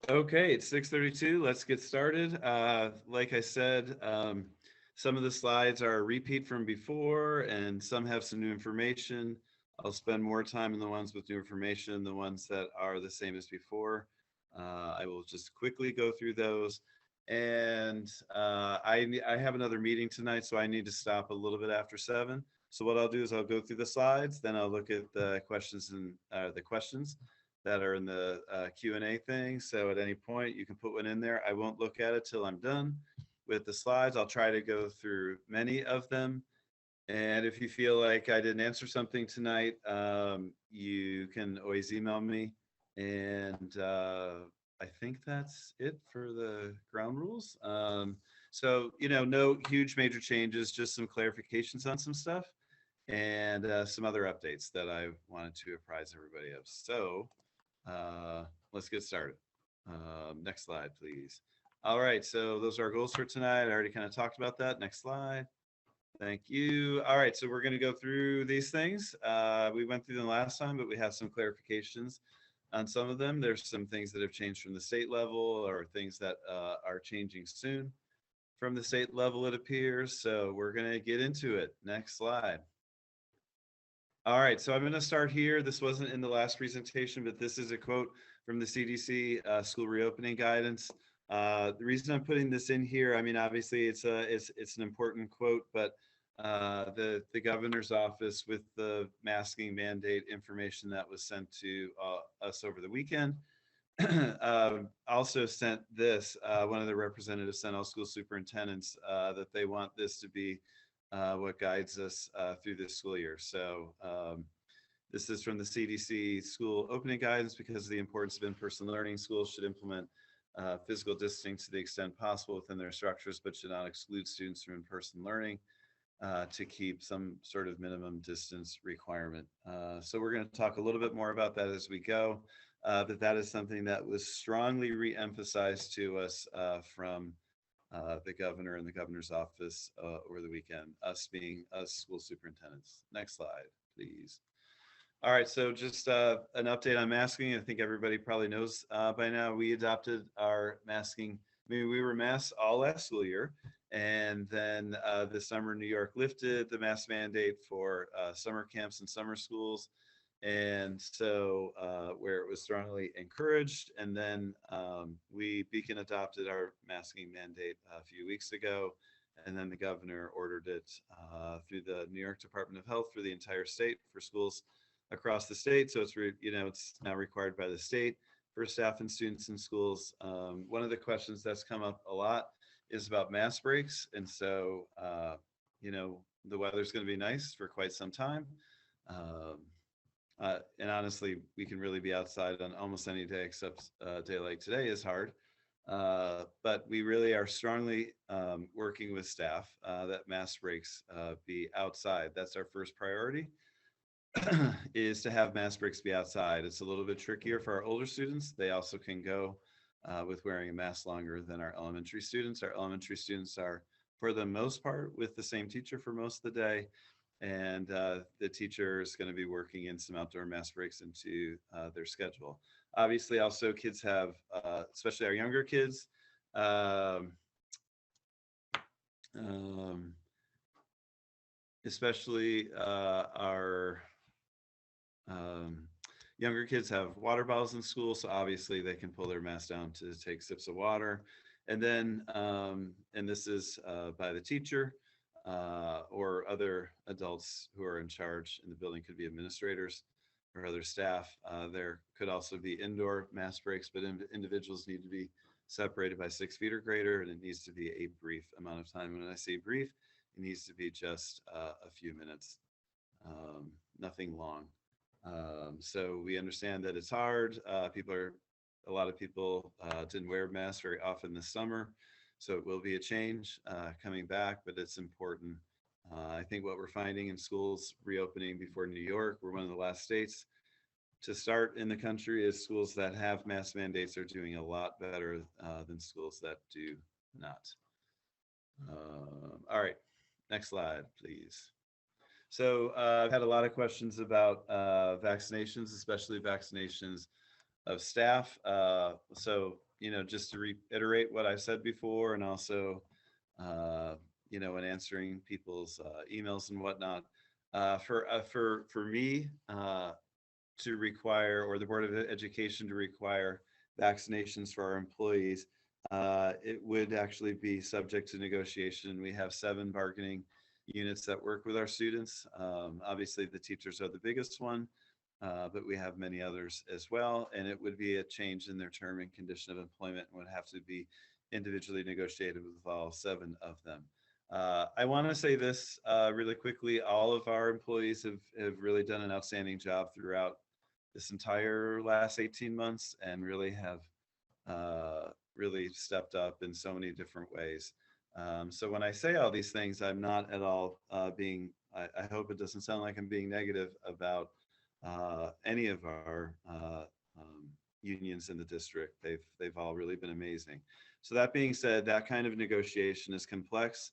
Okay, it's 6:32. Let's get started. Like I said, some of the slides are a repeat from before, and some have some new information. I'll spend more time on the ones with new information, the ones that are the same as before. I will just quickly go through those. And I have another meeting tonight, so I need to stop a little bit after 7. So what I'll do is I'll go through the slides, then I'll look at the questions and the questions that are in the Q&A thing. So at any point, you can put one in there. I won't look at it till I'm done with the slides. I'll try to go through many of them. And if you feel like I didn't answer something tonight, you can always email me. And I think that's it for the ground rules. So, no huge major changes, just some clarifications on some stuff and some other updates that I wanted to apprise everybody of. So let's get started. Next slide, please. All right, so those are our goals for tonight. I already kind of talked about that. Next slide. Thank you. All right, so we're going to go through these things. We went through them last time, but we have some clarifications on some of them. There's some things that have changed from the state level or things that are changing soon from the state level, it appears. So we're going to get into it. Next slide. All right, so I'm going to start here. This wasn't in the last presentation, but this is a quote from the CDC school reopening guidance. The reason I'm putting this in here, I mean, obviously it's an important quote, but the governor's office with the masking mandate information that was sent to us over the weekend also sent this. One of the representatives sent all school superintendents that they want this to be what guides us through this school year. So this is from the CDC school opening guidance. Because of the importance of in-person learning, schools should implement physical distancing to the extent possible within their structures, but should not exclude students from in-person learning to keep some sort of minimum distance requirement. So we're going to talk a little bit more about that as we go. But that is something that was strongly re-emphasized to us from the governor and the governor's office over the weekend, us being us school superintendents. Next slide, please. All right, so just an update on masking. I think everybody probably knows by now, we adopted our masking. I mean, we were masked all last school year. And then this summer, New York lifted the mask mandate for summer camps and summer schools. And so where it was strongly encouraged. And then Beacon adopted our masking mandate a few weeks ago. And then the governor ordered it through the New York Department of Health for the entire state for schools across the state. So it's now required by the state for staff and students in schools. One of the questions that's come up a lot is about mask breaks. And so, the weather's going to be nice for quite some time. And honestly, we can really be outside on almost any day except a day like today is hard. But we really are strongly working with staff that mask breaks be outside. That's our first priority is to have mask breaks be outside. It's a little bit trickier for our older students. They also can go with wearing a mask longer than our elementary students. Our elementary students are, for the most part, with the same teacher for most of the day. And the teacher is going to be working in some outdoor mask breaks into their schedule. Obviously, also kids have, especially our younger kids, especially our younger kids have water bottles in school, so obviously they can pull their mask down to take sips of water. And then, and this is by the teacher or other adults who are in charge in the building, could be administrators or other staff. There could also be indoor mask breaks, but individuals need to be separated by 6 feet or greater, and it needs to be a brief amount of time. When I say brief, it needs to be just a few minutes, nothing long. So we understand that it's hard. A lot of people didn't wear masks very often this summer. So it will be a change coming back, but it's important. I think what we're finding in schools reopening before New York, we're one of the last states to start in the country, is schools that have mask mandates are doing a lot better than schools that do not. All right, next slide, please. So I've had a lot of questions about vaccinations, especially vaccinations of staff. So, just to reiterate what I said before, and also, uh, in answering people's emails and whatnot, for me to require, or the Board of Education to require vaccinations for our employees, it would actually be subject to negotiation. We have 7 bargaining units that work with our students. Obviously, the teachers are the biggest one, but we have many others as well. And it would be a change in their term and condition of employment and would have to be individually negotiated with all 7 of them. I want to say this really quickly. All of our employees have really done an outstanding job throughout this entire last 18 months and really have really stepped up in so many different ways. So when I say all these things, I'm not at all I hope it doesn't sound like I'm being negative about any of our unions in the district. They've all really been amazing. So that being said, that kind of negotiation is complex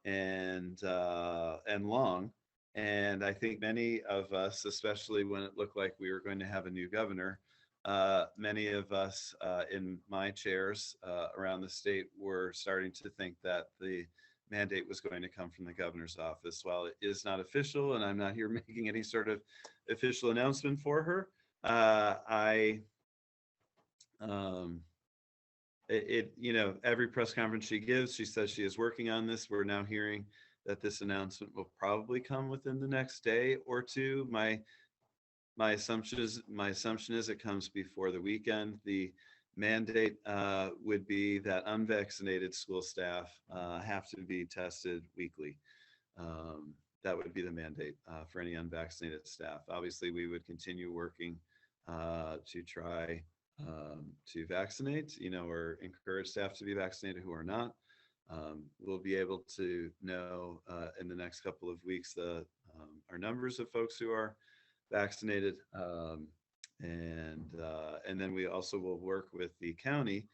and long. And I think many of us, especially when it looked like we were going to have a new governor, many of us in my chairs around the state were starting to think that the mandate was going to come from the governor's office. While it is not official, and I'm not here making any sort of official announcement for her, I um, every press conference she gives, she says she is working on this. We're now hearing that this announcement will probably come within the next day or two. My assumption is it comes before the weekend. The mandate would be that unvaccinated school staff have to be tested weekly. That would be the mandate for any unvaccinated staff. Obviously, we would continue working to try to vaccinate, or encourage staff to be vaccinated who are not. We'll be able to know in the next couple of weeks our numbers of folks who are vaccinated, and then we also will work with the county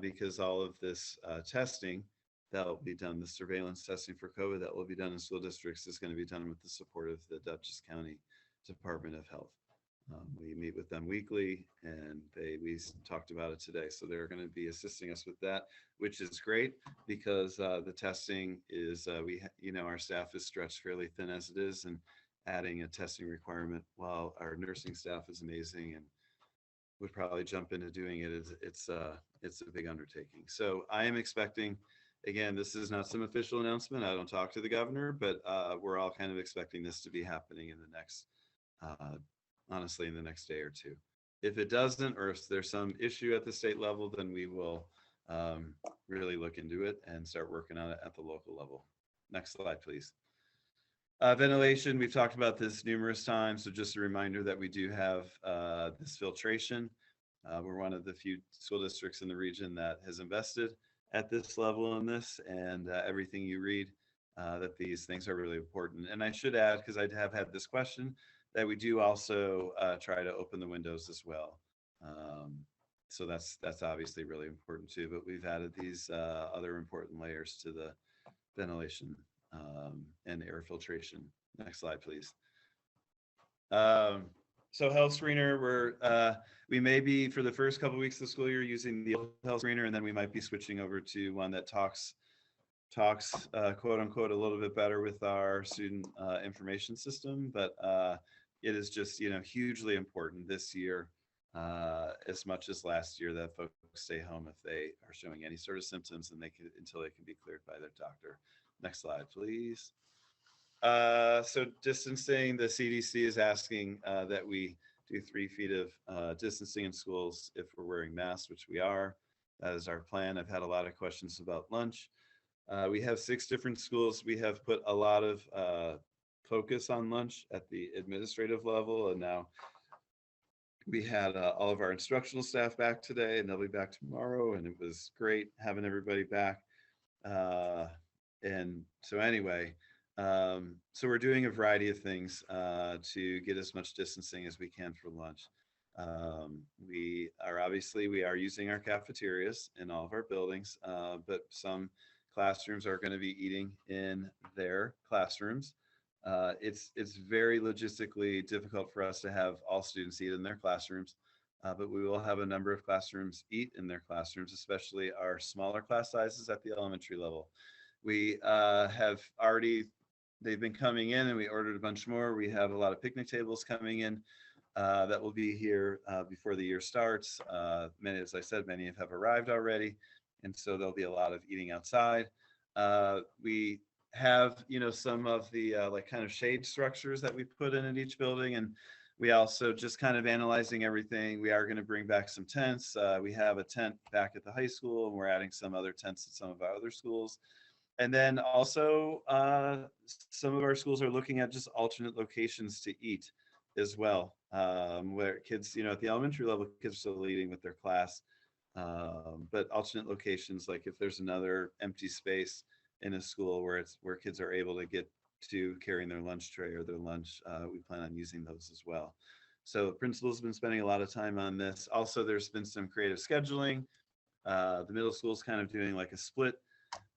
because all of this testing that will be done, the surveillance testing for COVID that will be done in school districts, is going to be done with the support of the Dutchess County Department of Health. We meet with them weekly, and we talked about it today. So they're going to be assisting us with that, which is great because the testing is our staff is stretched fairly thin as it is, and adding a testing requirement while our nursing staff is amazing and would probably jump into doing it, it's a big undertaking. So I am expecting, again, this is not some official announcement. I don't talk to the governor, but we're all kind of expecting this to be happening in the next honestly, in the next day or two. If it doesn't, or if there's some issue at the state level, then we will really look into it and start working on it at the local level. Next slide, please. Ventilation, we've talked about this numerous times, so just a reminder that we do have this filtration. We're one of the few school districts in the region that has invested at this level in this, and everything you read, that these things are really important. And I should add, because I have had this question, that we do also try to open the windows as well. So that's obviously really important too, but we've added these other important layers to the ventilation and air filtration. Next slide, please. So health screener, we may be, for the first couple of weeks of the school year, using the health screener, and then we might be switching over to one that talks quote unquote a little bit better with our student information system. But it is just hugely important this year, as much as last year, that folks stay home if they are showing any sort of symptoms, and until they can be cleared by their doctor. Next slide, please. So distancing, the CDC is asking that we do 3 feet of distancing in schools if we're wearing masks, which we are. That is our plan. I've had a lot of questions about lunch. We have 6 different schools. We have put a lot of focus on lunch at the administrative level, and now we had all of our instructional staff back today, and they'll be back tomorrow, and it was great having everybody back. And so anyway, so we're doing a variety of things to get as much distancing as we can for lunch. We are using our cafeterias in all of our buildings, but some classrooms are going to be eating in their classrooms. It's very logistically difficult for us to have all students eat in their classrooms. but we will have a number of classrooms eat in their classrooms, especially our smaller class sizes at the elementary level. We have already, they've been coming in and we ordered a bunch more. We have a lot of picnic tables coming in that will be here before the year starts. Many, as I said, many have arrived already. And so there'll be a lot of eating outside. We have, some of the like kind of shade structures that we put in at each building. And we also just kind of analyzing everything. We are going to bring back some tents. We have a tent back at the high school, and we're adding some other tents at some of our other schools. And then also, some of our schools are looking at just alternate locations to eat as well, where kids, at the elementary level, kids are still eating with their class. But alternate locations, like if there's another empty space in a school where kids are able to get to carrying their lunch tray or their lunch, we plan on using those as well. So principals have been spending a lot of time on this. Also, there's been some creative scheduling. The middle school's kind of doing like a split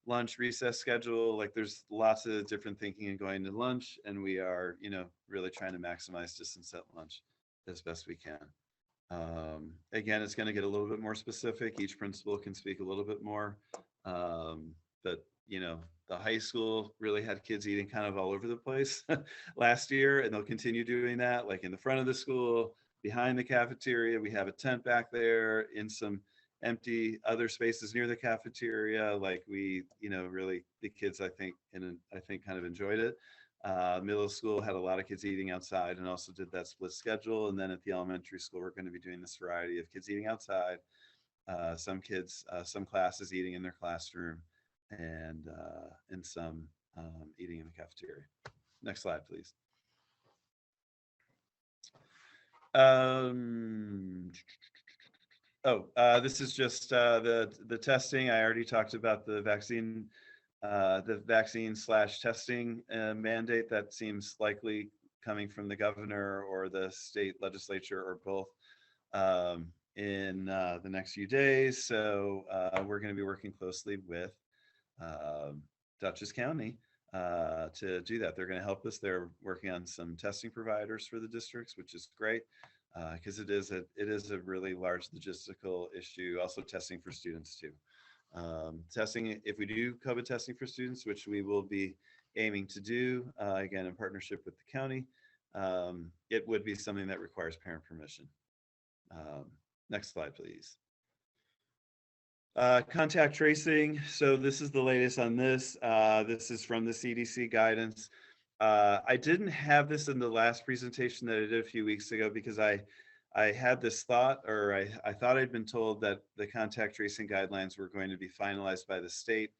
lunch recess schedule. Like there's lots of different thinking and going to lunch, and we are, really trying to maximize distance at lunch as best we can. Again, it's going to get a little bit more specific. Each principal can speak a little bit more. But the high school really had kids eating kind of all over the place last year, and they'll continue doing that, like in the front of the school, behind the cafeteria. We have a tent back there, in some empty other spaces near the cafeteria. Like we, really, the kids, I think kind of enjoyed it. Middle school had a lot of kids eating outside and also did that split schedule. And then at the elementary school, we're going to be doing this variety of kids eating outside, some kids, some classes eating in their classroom, and some eating in the cafeteria. Next slide, please. This is just the testing. I already talked about the vaccine / testing mandate that seems likely coming from the governor or the state legislature or both in the next few days. So we're going to be working closely with Dutchess County to do that. They're going to help us. They're working on some testing providers for the districts, which is great because it is a really large logistical issue. Also testing for students too. Testing, if we do COVID testing for students, which we will be aiming to do, again, in partnership with the county, it would be something that requires parent permission. Next slide, please. Contact tracing. So this is the latest on this. This is from the CDC guidance. I didn't have this in the last presentation that I did a few weeks ago because I had this thought, or I thought I'd been told that the contact tracing guidelines were going to be finalized by the State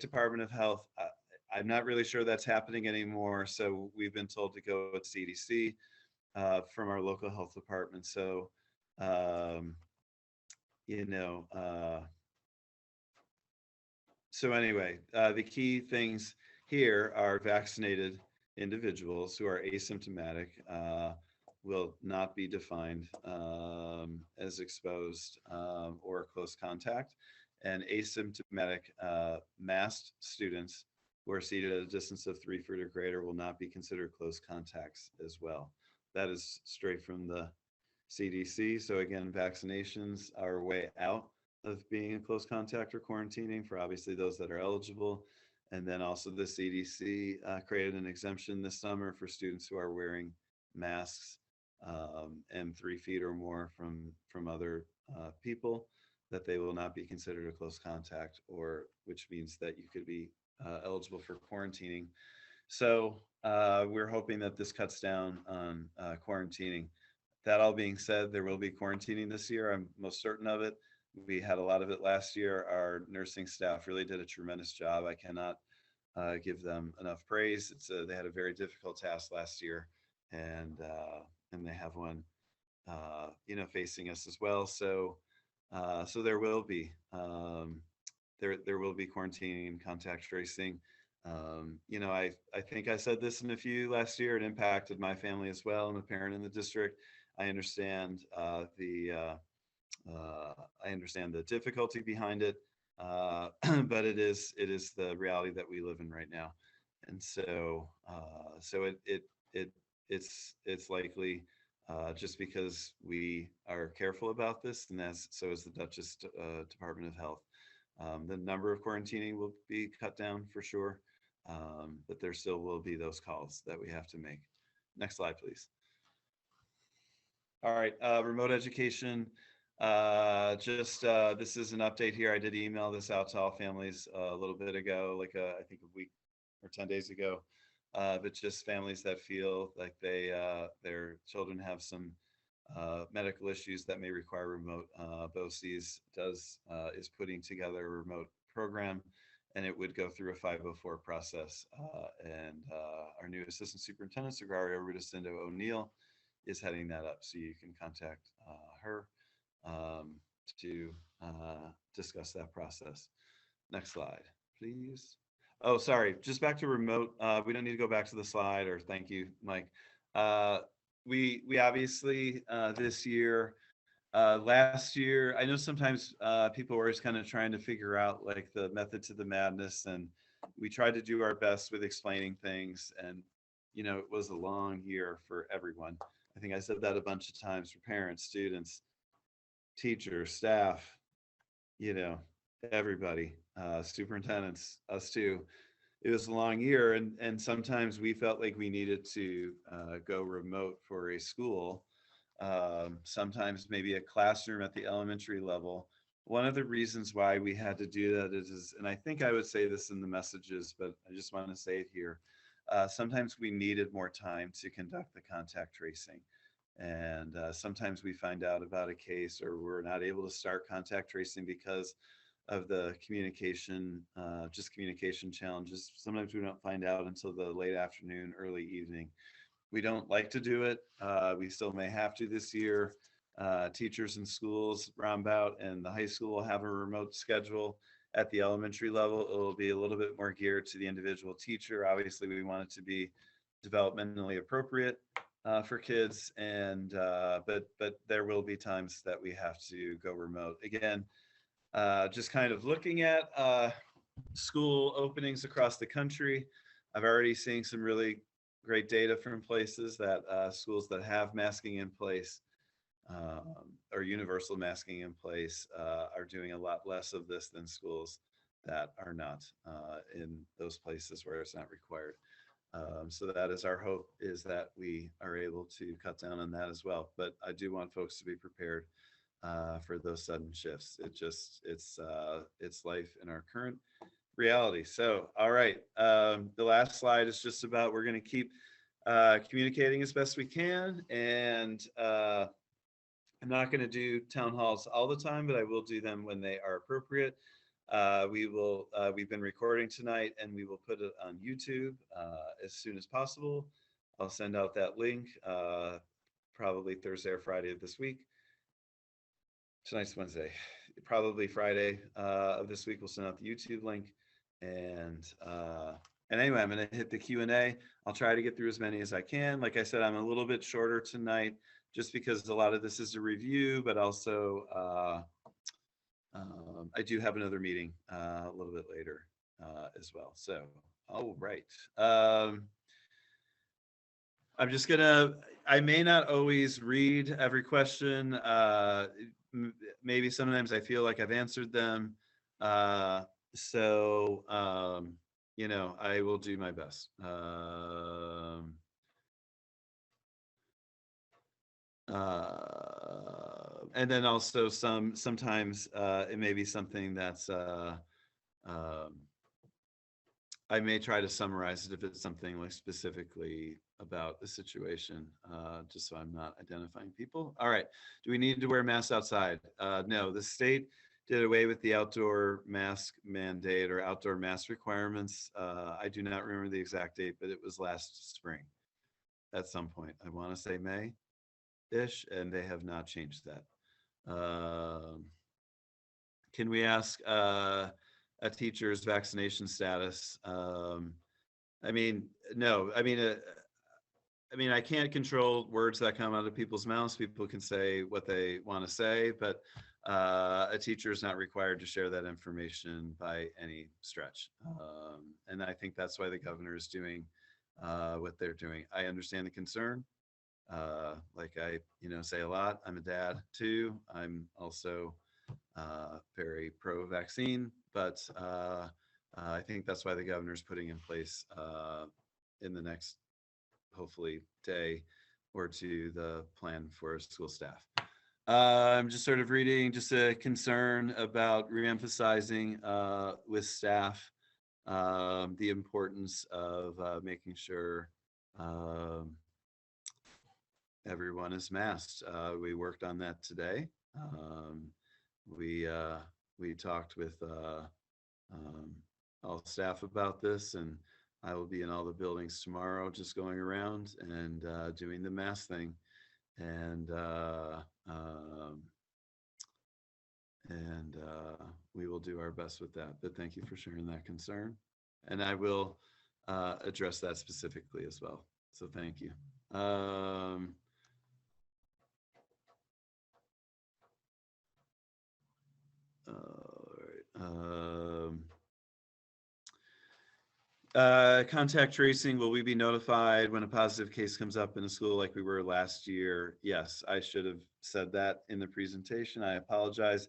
Department of Health. I'm not really sure that's happening anymore. So we've been told to go with CDC from our local health department. So, so anyway, the key things here are vaccinated individuals who are asymptomatic will not be defined as exposed or close contact, and asymptomatic masked students who are seated at a distance of 3 feet or greater will not be considered close contacts as well. That is straight from the CDC. So again, vaccinations are a way out of being in close contact or quarantining for obviously those that are eligible. And then also the CDC created an exemption this summer for students who are wearing masks and 3 feet or more from other people, that they will not be considered a close contact, or which means that you could be eligible for quarantining. So we're hoping that this cuts down on quarantining. That all being said, there will be quarantining this year. I'm most certain of it. We had a lot of it last year. Our nursing staff really did a tremendous job. I cannot give them enough praise. They had a very difficult task last year, and they have one, facing us as well. So, there will be there will be quarantining and contact tracing. I think I said this in a few last year. It impacted my family as well. I'm a parent in the district. I understand the difficulty behind it, but it is the reality that we live in right now, and so it's likely just because we are careful about this, and so is the Dutchess Department of Health. The number of quarantining will be cut down for sure, but there still will be those calls that we have to make. Next slide, please. All right, remote education. This is an update here. I did email this out to all families a little bit ago, like I think a week or 10 days ago. But just families that feel like their children have some medical issues that may require remote. BOCES is putting together a remote program, and it would go through a 504 process. And our new assistant superintendent, Sagrario Rudicinda O'Neill, is heading that up. So you can contact her to discuss that process. Next slide, please. Oh, sorry, just back to remote. We don't need to go back to the slide, or thank you, Mike. We obviously this year, last year, I know sometimes people were always kind of trying to figure out like the method to the madness, and we tried to do our best with explaining things. And it was a long year for everyone. I think I said that a bunch of times for parents, students, teachers, staff, everybody, superintendents, us too. It was a long year, and sometimes we felt like we needed to go remote for a school, sometimes maybe a classroom at the elementary level. One of the reasons why we had to do that is, and I think I would say this in the messages, but I just want to say it here, sometimes we needed more time to conduct the contact tracing. And sometimes we find out about a case, or we're not able to start contact tracing because of the communication challenges. Sometimes we don't find out until the late afternoon, early evening. We don't like to do it. We still may have to this year. Teachers in schools roundabout, and the high school will have a remote schedule. At the elementary level, it will be a little bit more geared to the individual teacher. Obviously, we want it to be developmentally appropriate for kids, and but there will be times that we have to go remote. Again, just kind of looking at school openings across the country, I've already seen some really great data from places that schools that have masking in place, or universal masking in place, are doing a lot less of this than schools that are not in those places where it's not required. So that is our hope, is that we are able to cut down on that as well. But I do want folks to be prepared for those sudden shifts. It's life in our current reality. So, all right. The last slide is just about, we're going to keep communicating as best we can. And I'm not going to do town halls all the time, but I will do them when they are appropriate. We've been recording tonight, and we will put it on YouTube as soon as possible. I'll send out that link probably Thursday or Friday of this week. Tonight's Wednesday. Probably Friday of this week, we'll send out the YouTube link. And anyway, I'm going to hit the Q&A. I'll try to get through as many as I can. Like I said, I'm a little bit shorter tonight, just because a lot of this is a review, but also I do have another meeting a little bit later as well. So, all right. I'm just gonna, I may not always read every question. Maybe sometimes I feel like I've answered them. So, I will do my best. And then also sometimes it may be something that's I may try to summarize it if it's something like specifically about the situation, just so I'm not identifying people. All right. Do we need to wear masks outside? No, the state did away with the outdoor mask mandate or outdoor mask requirements. I do not remember the exact date, but it was last spring at some point. I want to say May-ish, and they have not changed that. Can we ask a teacher's vaccination status? I mean, no. I mean, I can't control words that come out of people's mouths. People can say what they want to say, but a teacher is not required to share that information by any stretch. And I think that's why the governor is doing what they're doing. I understand the concern. Like I, say a lot, I'm a dad too. I'm also very pro-vaccine, but I think that's why the governor's putting in place in the next, hopefully, day or two, the plan for school staff. I'm just sort of reading just a concern about reemphasizing with staff the importance of making sure um, everyone is masked. We worked on that today. We we talked with um, all staff about this, and I will be in all the buildings tomorrow, just going around and doing the mask thing, and um, we will do our best with that. But thank you for sharing that concern, and I will address that specifically as well. So thank you. All right. Contact tracing, will we be notified when a positive case comes up in a school like we were last year? Yes, I should have said that in the presentation. I apologize.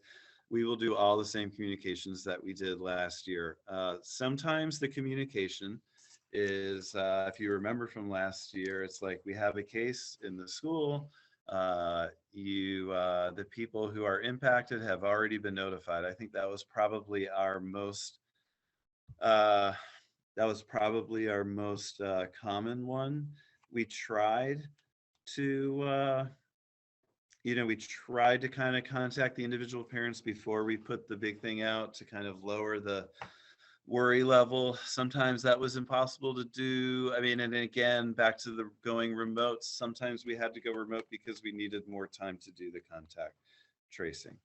We will do all the same communications that we did last year. Sometimes the communication is, if you remember from last year, it's like we have a case in the school. The people who are impacted have already been notified. I think that was probably our most uh, common one. We tried to, we tried to kind of contact the individual parents before we put the big thing out to kind of lower the worry level. Sometimes that was impossible to do. I mean, and again, back to the going remote, sometimes we had to go remote because we needed more time to do the contact tracing.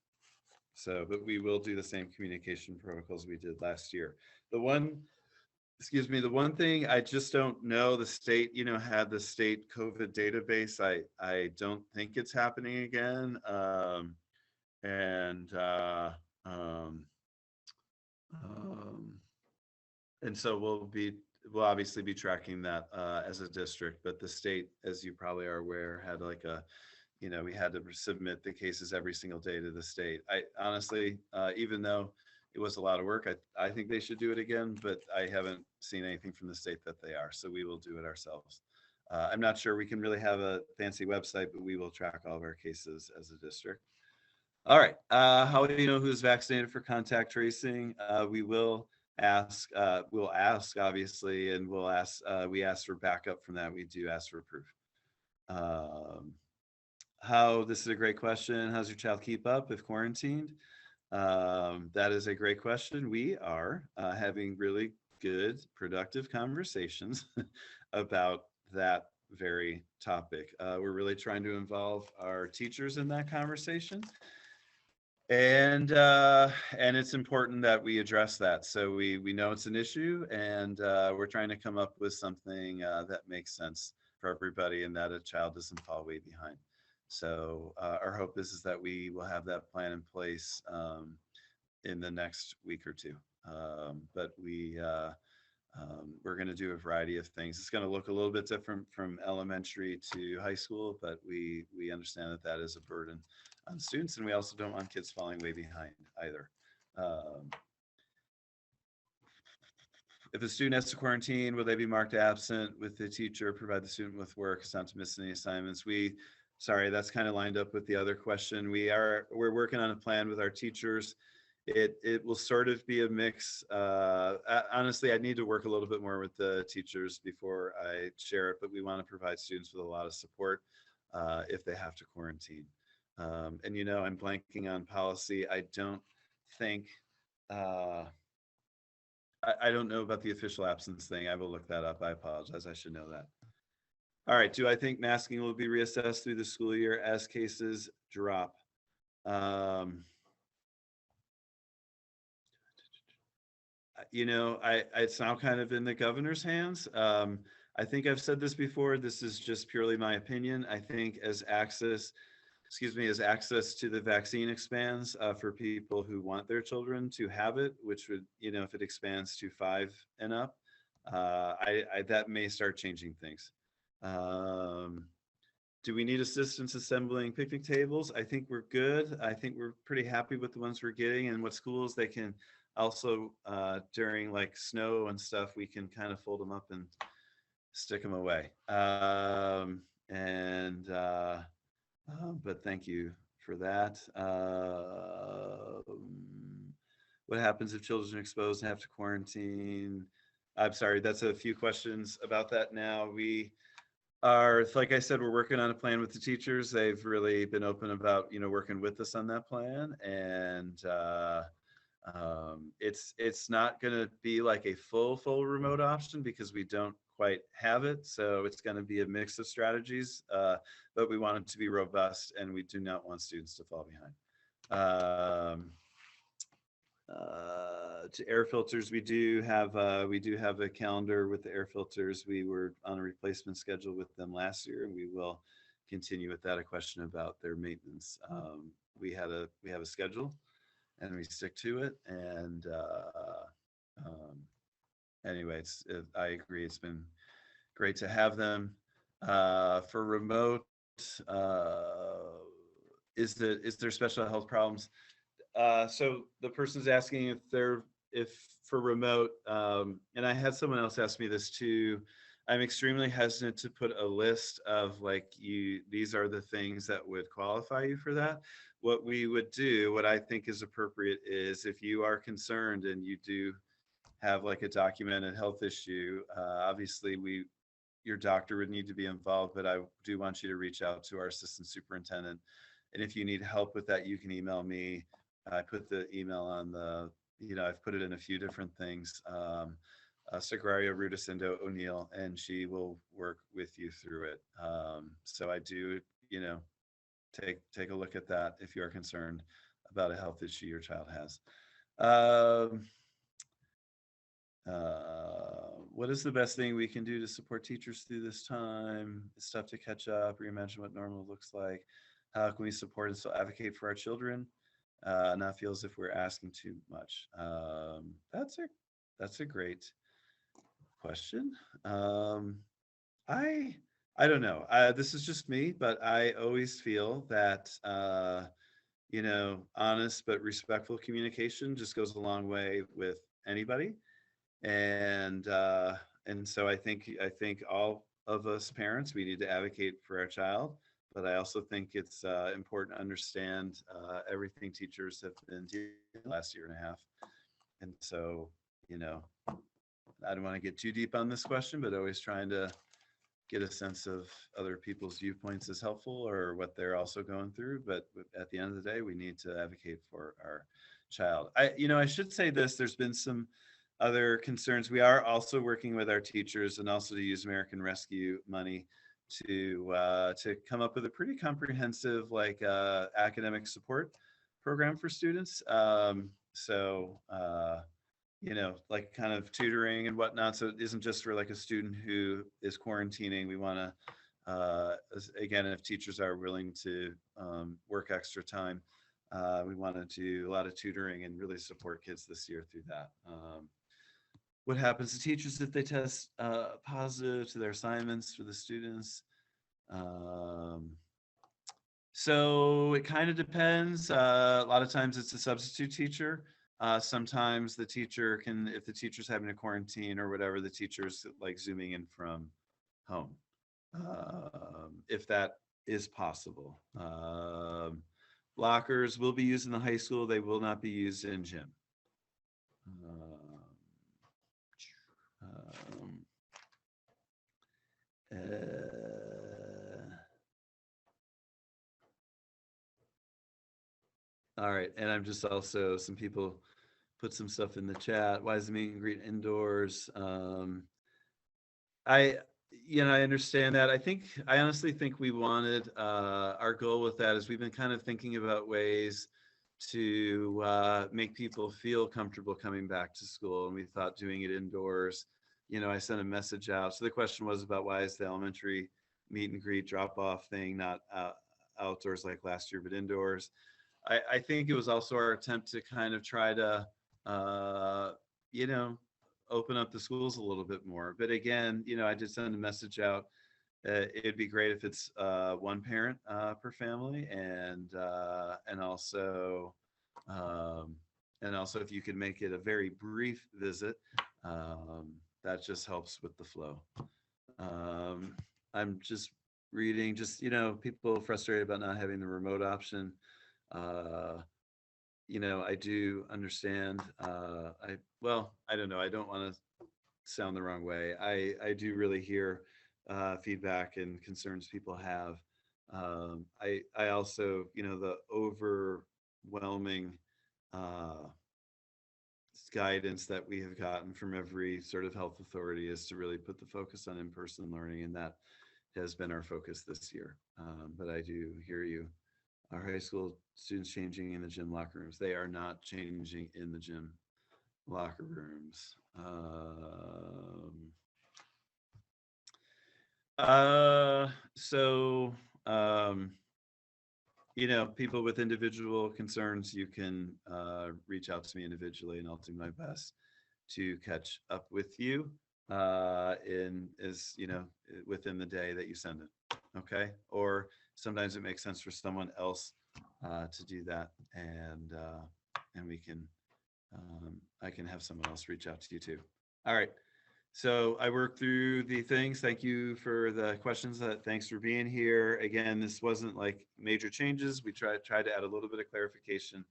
So, but we will do the same communication protocols we did last year. The one thing I just don't know, the state, had the state COVID database. I don't think it's happening again. And um, um, and so we'll obviously be tracking that as a district, but the state, as you probably are aware, had like a, we had to submit the cases every single day to the state. I honestly, even though it was a lot of work, I think they should do it again, but I haven't seen anything from the state that they are, so we will do it ourselves. I'm not sure we can really have a fancy website, but we will track all of our cases as a district. All right, how do you know who's vaccinated for contact tracing? We'll ask obviously, and we ask for backup from that. We do ask for proof. This is a great question. How's your child keep up if quarantined? That is a great question. We are having really good, productive conversations about that very topic. We're really trying to involve our teachers in that conversation. And it's important that we address that. So we know it's an issue, and we're trying to come up with something that makes sense for everybody and that a child doesn't fall way behind. So our hope is that we will have that plan in place in the next week or two. But we're going to do a variety of things. It's going to look a little bit different from elementary to high school, but we understand that that is a burden on students, and we also don't want kids falling way behind either. If a student has to quarantine, will they be marked absent with the teacher, provide the student with work, not to miss any assignments? Sorry, that's kind of lined up with the other question. We're working on a plan with our teachers. It will sort of be a mix. Honestly, I need to work a little bit more with the teachers before I share it, but we want to provide students with a lot of support if they have to quarantine. And I'm blanking on policy. I don't think, I don't know about the official absence thing. I will look that up. I apologize. I should know that. All right. Do I think masking will be reassessed through the school year as cases drop? It's now kind of in the governor's hands. I think I've said this before. This is just purely my opinion. I think as access to the vaccine expands for people who want their children to have it, which would, if it expands to 5 and up, that may start changing things. Do we need assistance assembling picnic tables? I think we're good. I think we're pretty happy with the ones we're getting, and what schools they can also during like snow and stuff, we can kind of fold them up and stick them away. But thank you for that. What happens if children are exposed and have to quarantine? I'm sorry, that's a few questions about that now. We are, like I said, we're working on a plan with the teachers. They've really been open about, working with us on that plan. And it's not going to be like a full remote option because we don't quite have it. So it's going to be a mix of strategies, but we want it to be robust, and we do not want students to fall behind. To air filters, we do have a calendar with the air filters. We were on a replacement schedule with them last year, and we will continue with that. A question about their maintenance. We have a schedule, and we stick to it. And anyway, I agree. It's been great to have them. For remote, is there special health problems? So the person's asking if for remote, and I had someone else ask me this too. I'm extremely hesitant to put a list of these are the things that would qualify you for that. What we would do, what I think is appropriate, is if you are concerned and you do have like a documented health issue, obviously your doctor would need to be involved, but I do want you to reach out to our assistant superintendent. And if you need help with that, you can email me. I put the email on I've put it in a few different things. Sagrario Rudisindo O'Neill, and she will work with you through it. So I do, take a look at that if you are concerned about a health issue your child has. What is the best thing we can do to support teachers through this time? It's tough to catch up, reimagine what normal looks like. How can we support and still advocate for our children? Not feel as if we're asking too much. That's a great question. I don't know. This is just me, but I always feel that honest but respectful communication just goes a long way with anybody. And so I think all of us parents, we need to advocate for our child. But I also think it's important to understand everything teachers have been doing the last year and a half. And so, I don't want to get too deep on this question, but always trying to get a sense of other people's viewpoints is helpful, or what they're also going through. But at the end of the day, we need to advocate for our child. I should say this, there's been some other concerns. We are also working with our teachers and also to use American Rescue money to come up with a pretty comprehensive academic support program for students. Like kind of tutoring and whatnot. So it isn't just for like a student who is quarantining. We want to, again, if teachers are willing to work extra time, we want to do a lot of tutoring and really support kids this year through that. What happens to teachers if they test positive to their assignments for the students? So it kind of depends. A lot of times it's a substitute teacher. Sometimes the teacher can, if the teacher's having a quarantine or whatever, the teacher's like zooming in from home, if that is possible. Lockers will be used in the high school. They will not be used in gym. All right, and I'm just also, some people put some stuff in the chat. Why is the meet and greet indoors? I understand that. I honestly think we wanted, our goal with that is we've been kind of thinking about ways to make people feel comfortable coming back to school, and we thought doing it indoors. I sent a message out. So the question was about why is the elementary meet and greet drop off thing not outdoors like last year, but indoors. I think it was also our attempt to kind of try to, open up the schools a little bit more. But again, I did send a message out It'd be great if it's one parent per family, um, and also if you could make it a very brief visit, that just helps with the flow. Um, I'm just reading, just people frustrated about not having the remote option. Uh, I do understand. I don't know. I don't want to sound the wrong way. I do really hear feedback and concerns people have. I also, the overwhelming uh, guidance that we have gotten from every sort of health authority is to really put the focus on in-person learning, and that has been our focus this year. But I do hear you. Our high school students changing in the gym locker rooms. They are not changing in the gym locker rooms. Uh, so, um, people with individual concerns, you can reach out to me individually, and I'll do my best to catch up with you within the day that you send it. Okay, or sometimes it makes sense for someone else to do that, and we can I can have someone else reach out to you too. All right. So I worked through the things. Thank you for the questions. Thanks for being here. Again, this wasn't like major changes. We tried to add a little bit of clarification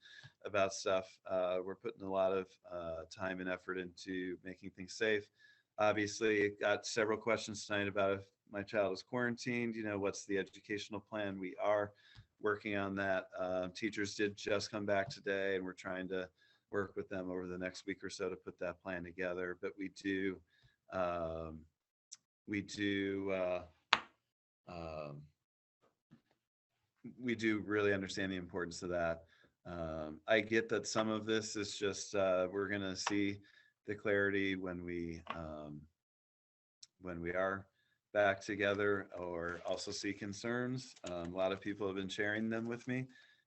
about stuff. We're putting a lot of time and effort into making things safe. Obviously, got several questions tonight about if my child is quarantined. What's the educational plan? We are working on that. Teachers did just come back today, and we're trying to work with them over the next week or so to put that plan together. But um, we do um, we do really understand the importance of that. I get that some of this is just we're going to see the clarity when we are back together, or also see concerns. A lot of people have been sharing them with me.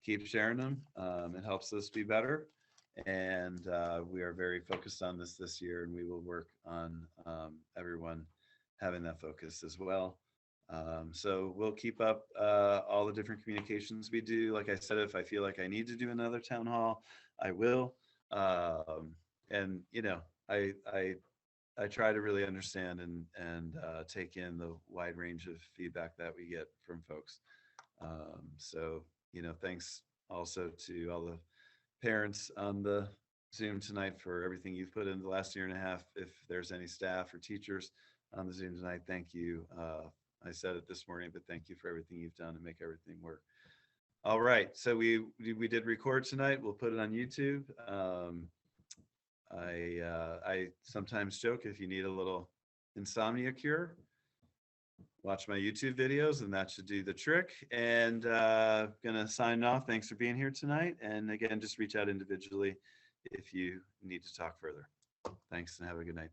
Keep sharing them. It helps us be better. And we are very focused on this year, and we will work on everyone having that focus as well. So we'll keep up all the different communications we do. Like I said, if I feel like I need to do another town hall, I will. And I try to really understand and take in the wide range of feedback that we get from folks. So thanks also to all the parents on the Zoom tonight for everything you've put in the last year and a half. If there's any staff or teachers on the Zoom tonight, thank you. I said it this morning, but thank you for everything you've done to make everything work. All right, so we did record tonight. We'll put it on YouTube. I sometimes joke, if you need a little insomnia cure, watch my YouTube videos, and that should do the trick. And gonna sign off. Thanks for being here tonight. And again, just reach out individually if you need to talk further. Thanks, and have a good night.